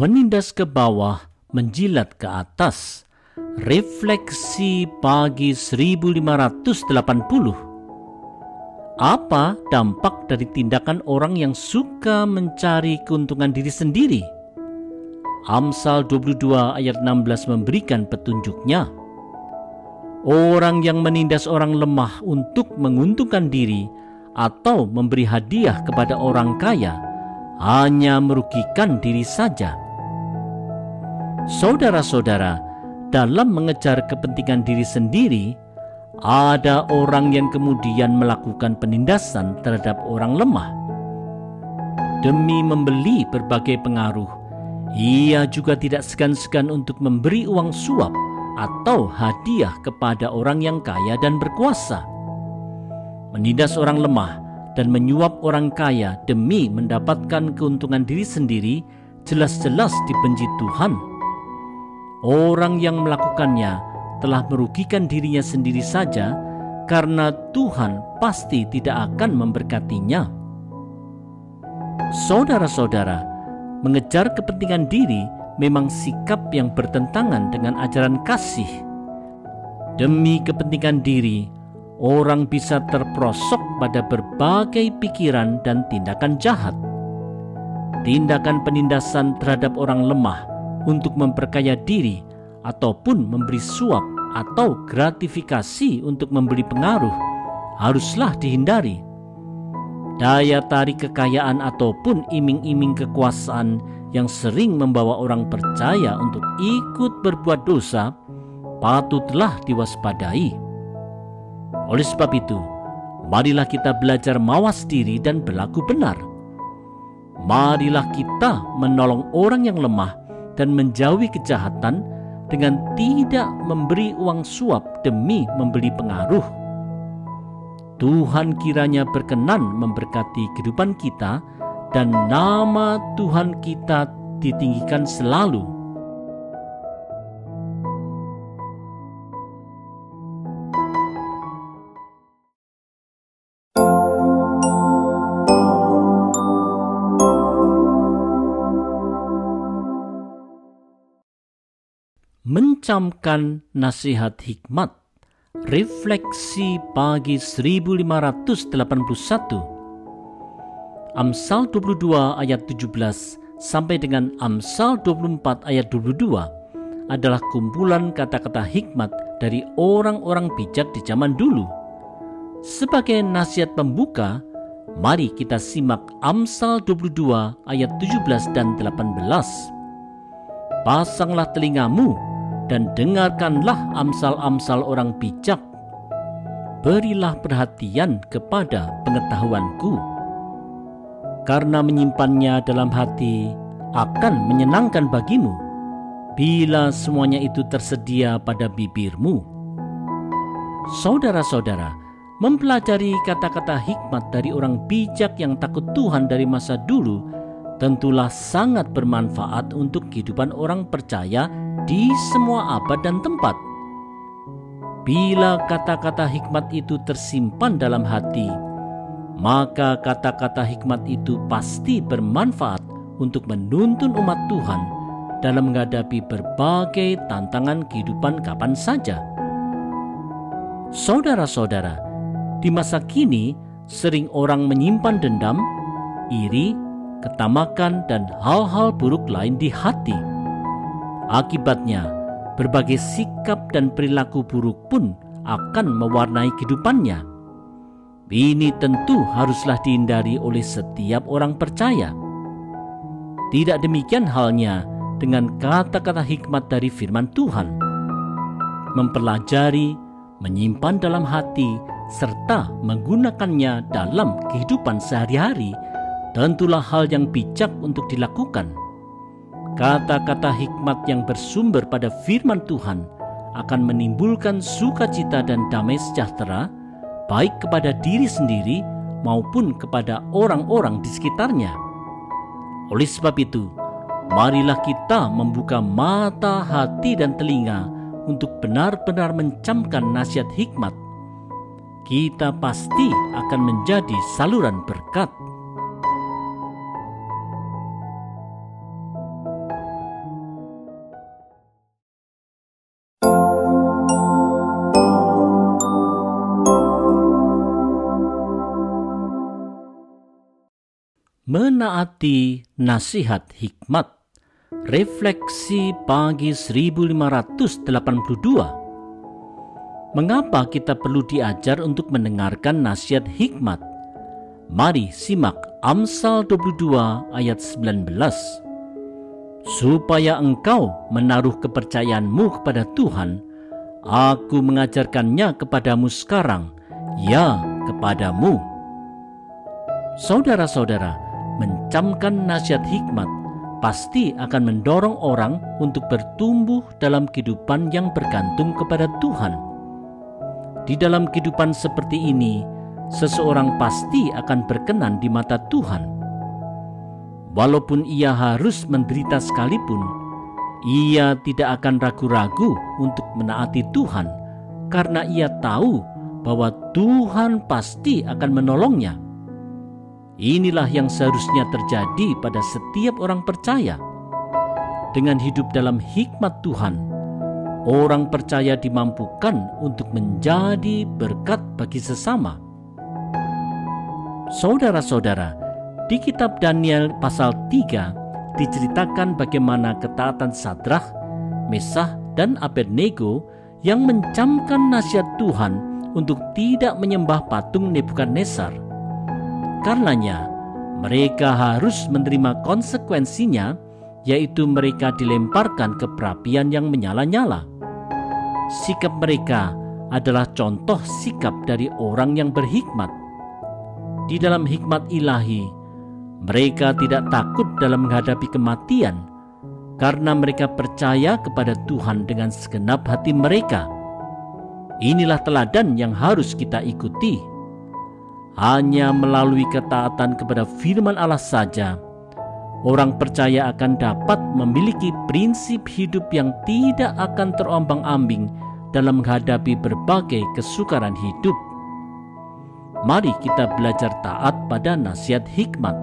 menindas ke bawah, menjilat ke atas. Refleksi pagi 1580. Apa dampak dari tindakan orang yang suka mencari keuntungan diri sendiri? Amsal 22 ayat 16 memberikan petunjuknya. Orang yang menindas orang lemah untuk menguntungkan diri atau memberi hadiah kepada orang kaya hanya merugikan diri saja. Saudara-saudara, dalam mengejar kepentingan diri sendiri, ada orang yang kemudian melakukan penindasan terhadap orang lemah. Demi membeli berbagai pengaruh, ia juga tidak segan-segan untuk memberi uang suap atau hadiah kepada orang yang kaya dan berkuasa. Menindas orang lemah dan menyuap orang kaya demi mendapatkan keuntungan diri sendiri jelas-jelas dibenci Tuhan. Orang yang melakukannya telah merugikan dirinya sendiri saja, karena Tuhan pasti tidak akan memberkatinya. Saudara-saudara, mengejar kepentingan diri memang sikap yang bertentangan dengan ajaran kasih. Demi kepentingan diri, orang bisa terperosok pada berbagai pikiran dan tindakan jahat. Tindakan penindasan terhadap orang lemah untuk memperkaya diri ataupun memberi suap atau gratifikasi untuk membeli pengaruh haruslah dihindari. Daya tarik kekayaan ataupun iming-iming kekuasaan yang sering membawa orang percaya untuk ikut berbuat dosa patutlah diwaspadai. Oleh sebab itu, marilah kita belajar mawas diri dan berlaku benar. Marilah kita menolong orang yang lemah dan menjauhi kejahatan dengan tidak memberi uang suap demi membeli pengaruh. Tuhan kiranya berkenan memberkati kehidupan kita dan nama Tuhan kita ditinggikan selalu. Mencamkan nasihat hikmat. Refleksi pagi 1581. Amsal 22 ayat 17 sampai dengan Amsal 24 ayat 22 adalah kumpulan kata-kata hikmat dari orang-orang bijak di zaman dulu. Sebagai nasihat pembuka, mari kita simak Amsal 22 ayat 17 dan 18. Pasanglah telingamu dan dengarkanlah amsal-amsal orang bijak. Berilah perhatian kepada pengetahuanku. Karena menyimpannya dalam hati akan menyenangkan bagimu, bila semuanya itu tersedia pada bibirmu. Saudara-saudara, mempelajari kata-kata hikmat dari orang bijak yang takut Tuhan dari masa dulu tentulah sangat bermanfaat untuk kehidupan orang percaya di semua abad dan tempat. Bila kata-kata hikmat itu tersimpan dalam hati, maka kata-kata hikmat itu pasti bermanfaat untuk menuntun umat Tuhan dalam menghadapi berbagai tantangan kehidupan kapan saja. Saudara-saudara, di masa kini sering orang menyimpan dendam, iri, ketamakan, dan hal-hal buruk lain di hati. Akibatnya, berbagai sikap dan perilaku buruk pun akan mewarnai kehidupannya. Ini tentu haruslah dihindari oleh setiap orang percaya. Tidak demikian halnya dengan kata-kata hikmat dari firman Tuhan. Mempelajari, menyimpan dalam hati, serta menggunakannya dalam kehidupan sehari-hari tentulah hal yang bijak untuk dilakukan. Kata-kata hikmat yang bersumber pada firman Tuhan akan menimbulkan sukacita dan damai sejahtera baik kepada diri sendiri maupun kepada orang-orang di sekitarnya. Oleh sebab itu, marilah kita membuka mata, hati, dan telinga untuk benar-benar mencamkan nasihat hikmat. Kita pasti akan menjadi saluran berkat. Menaati nasihat hikmat. Refleksi pagi 1582. Mengapa kita perlu diajar untuk mendengarkan nasihat hikmat? Mari simak Amsal 22 ayat 19. Supaya engkau menaruh kepercayaanmu kepada Tuhan, aku mengajarkannya kepadamu sekarang, ya kepadamu. Saudara-saudara, mencamkan nasihat hikmat pasti akan mendorong orang untuk bertumbuh dalam kehidupan yang bergantung kepada Tuhan. Di dalam kehidupan seperti ini, seseorang pasti akan berkenan di mata Tuhan. Walaupun ia harus menderita sekalipun, ia tidak akan ragu-ragu untuk menaati Tuhan karena ia tahu bahwa Tuhan pasti akan menolongnya. Inilah yang seharusnya terjadi pada setiap orang percaya. Dengan hidup dalam hikmat Tuhan, orang percaya dimampukan untuk menjadi berkat bagi sesama. Saudara-saudara, di kitab Daniel pasal 3 diceritakan bagaimana ketaatan Sadrah, Mesah, dan Abednego yang mencamkan nasihat Tuhan untuk tidak menyembah patung Nebukadnezar. Karenanya, mereka harus menerima konsekuensinya, yaitu mereka dilemparkan ke perapian yang menyala-nyala. Sikap mereka adalah contoh sikap dari orang yang berhikmat. Di dalam hikmat ilahi, mereka tidak takut dalam menghadapi kematian, karena mereka percaya kepada Tuhan dengan segenap hati mereka. Inilah teladan yang harus kita ikuti. Hanya melalui ketaatan kepada firman Allah saja, orang percaya akan dapat memiliki prinsip hidup yang tidak akan terombang-ambing dalam menghadapi berbagai kesukaran hidup. Mari kita belajar taat pada nasihat hikmat.